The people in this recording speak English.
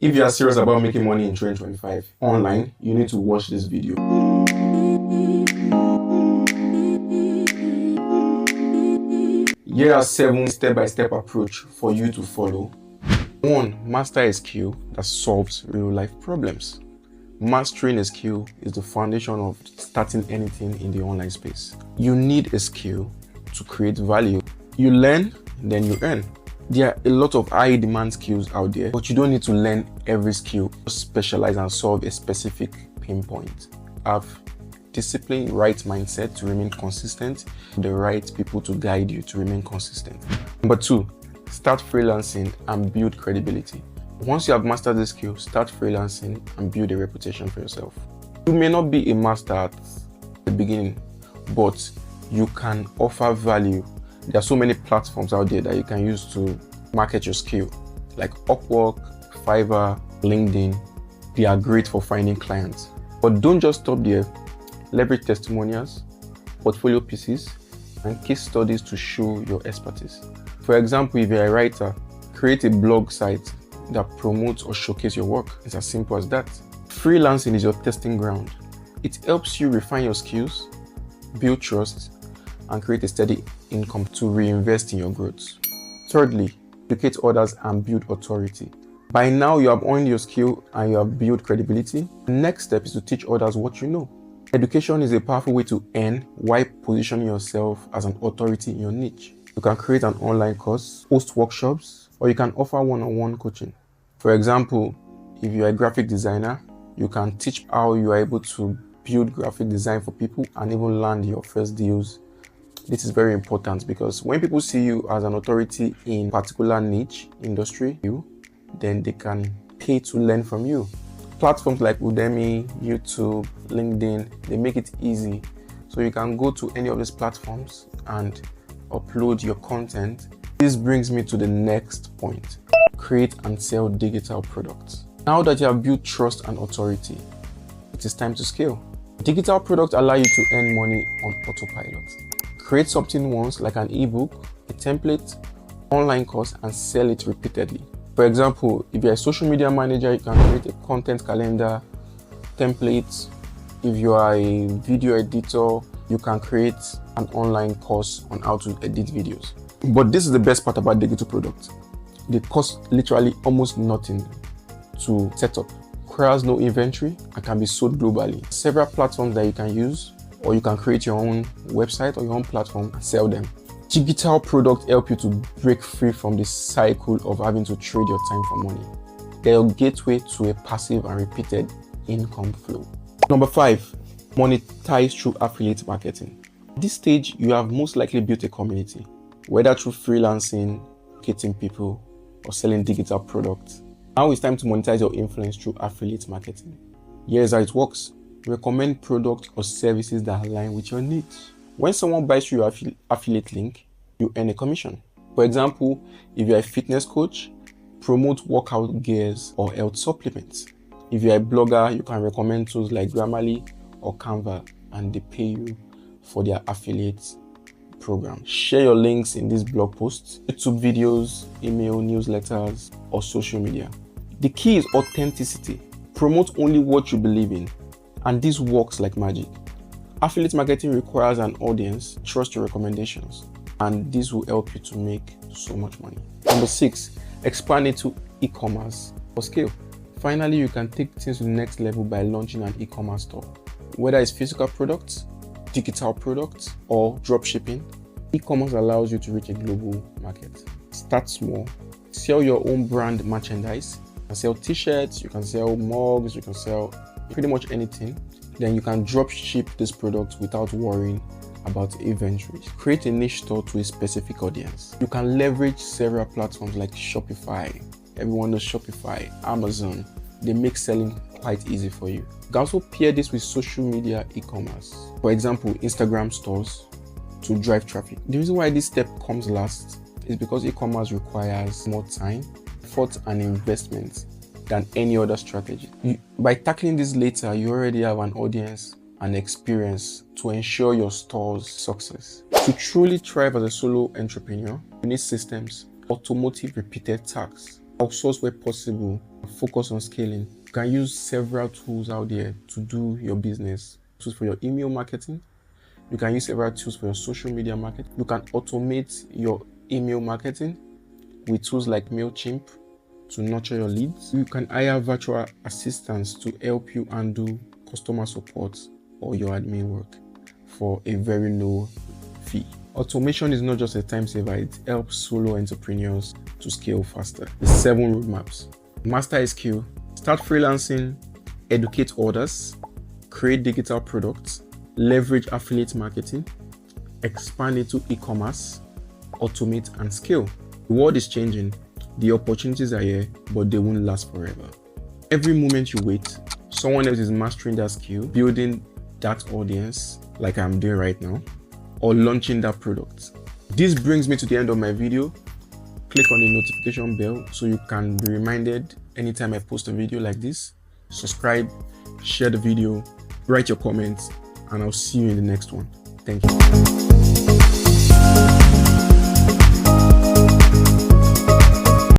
If you are serious about making money in 2025 online, you need to watch this video. Here are 7 step-by-step approach for you to follow. 1. Master a skill that solves real-life problems. Mastering a skill is the foundation of starting anything in the online space. You need a skill to create value. You learn, then you earn. There are a lot of high demand skills out there, but you don't need to learn every skill. Just specialize and solve a specific pain point. Have discipline, right mindset to remain consistent, the right people to guide you to remain consistent. Number 2, start freelancing and build credibility. Once you have mastered the skill, start freelancing and build a reputation for yourself. You may not be a master at the beginning, but you can offer value. There are so many platforms out there that you can use to market your skill, like Upwork, Fiverr, LinkedIn. They are great for finding clients. But don't just stop there. Leverage testimonials, portfolio pieces, and case studies to show your expertise. For example, if you're a writer, create a blog site that promotes or showcases your work. It's as simple as that. Freelancing is your testing ground. It helps you refine your skills, build trust, and create a steady income to reinvest in your growth. Thirdly, educate others and build authority. By now, you have earned your skill and you have built credibility. The next step is to teach others what you know. Education is a powerful way to earn while positioning yourself as an authority in your niche. You can create an online course, host workshops, or you can offer one-on-one coaching. For example, if you're a graphic designer, you can teach how you are able to build graphic design for people and even land your first deals. This is very important because when people see you as an authority in a particular niche industry, then they can pay to learn from you. Platforms like Udemy, YouTube, LinkedIn, they make it easy. So you can go to any of these platforms and upload your content. This brings me to the next point. Create and sell digital products. Now that you have built trust and authority, it is time to scale. Digital products allow you to earn money on autopilot. Create something once, like an ebook, a template, online course, and sell it repeatedly. For example, if you're a social media manager, you can create a content calendar, templates. If you are a video editor, you can create an online course on how to edit videos. But this is the best part about digital products. They cost literally almost nothing to set up. Requires no inventory and can be sold globally. Several platforms that you can use, or you can create your own website or your own platform and sell them. Digital products help you to break free from the cycle of having to trade your time for money. They're a gateway to a passive and repeated income flow. Number 5, monetize through affiliate marketing. At this stage, you have most likely built a community, whether through freelancing, educating people, or selling digital products. Now it's time to monetize your influence through affiliate marketing. Here's how it works. Recommend products or services that align with your needs. When someone buys through your affiliate link, you earn a commission. For example, if you're a fitness coach, promote workout gears or health supplements. If you're a blogger, you can recommend tools like Grammarly or Canva, and they pay you for their affiliate program. Share your links in these blog posts, YouTube videos, email, newsletters, or social media. The key is authenticity. Promote only what you believe in, and this works like magic. Affiliate marketing requires an audience, trust your recommendations, and this will help you to make so much money. Number 6, expand into e-commerce for scale. Finally, you can take things to the next level by launching an e-commerce store. Whether it's physical products, digital products, or dropshipping, e-commerce allows you to reach a global market. Start small, sell your own brand merchandise. You can sell t-shirts, you can sell mugs, you can sell pretty much anything. Then you can drop ship this product without worrying about inventory. Create a niche store to a specific audience. You can leverage several platforms like Shopify. Everyone knows Shopify, Amazon. They make selling quite easy for you. You can also pair this with social media e-commerce. For example, Instagram stores to drive traffic. The reason why this step comes last is because e-commerce requires more time, effort, and investment than any other strategy. By tackling this later, you already have an audience and experience to ensure your store's success. To truly thrive as a solo entrepreneur, you need systems, automotive repeated tasks, Outsource where possible. Focus on scaling. You can use several tools out there to do your business. Tools for your email marketing. You can use several tools for your social media marketing. You can automate your email marketing with tools like MailChimp to nurture your leads. You can hire virtual assistants to help you handle customer support or your admin work for a very low fee. Automation is not just a time saver, it helps solo entrepreneurs to scale faster. The 7 roadmaps. Master SQ, start freelancing, educate others, create digital products, leverage affiliate marketing, expand into e-commerce, automate and scale. The world is changing, the opportunities are here, but they won't last forever. Every moment you wait, someone else is mastering that skill, building that audience like I'm doing right now, or launching that product. This brings me to the end of my video. Click on the notification bell so you can be reminded anytime I post a video like this. Subscribe, share the video, write your comments, and I'll see you in the next one. Thank you.